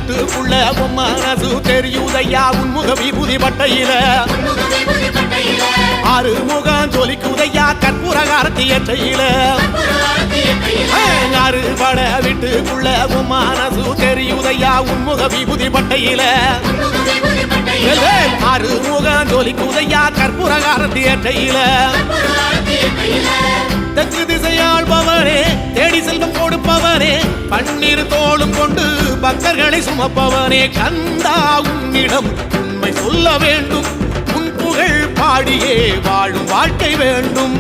வீட்டுக்குள்ள உன் மனசு தெரியுதையா உன்முக விபூதி பட்டையில ஆறுமுகம் ஜொலிக்குதையா கற்பூரகாரத்தி எட்டையில அறுபட வீட்டுக்குள்ள உன் மனசு தெரியுதையா உன்முக விபூதி பட்டையில ஆறுமுகம் ஜொலிக்குதையா கற்பூரகாரத்தி எட்டையில தெற்கு திசையாள்பவனே தேடி செல்வம் கொடுப்பவனே பன்னீர் தோளும் கொண்டு பக்தர்களை சுமப்பவனே கந்தா உன்னிடம் உண்மை சொல்ல வேண்டும் உன் புகழ் பாடியே வாழும் வாழ்க்கை வேண்டும்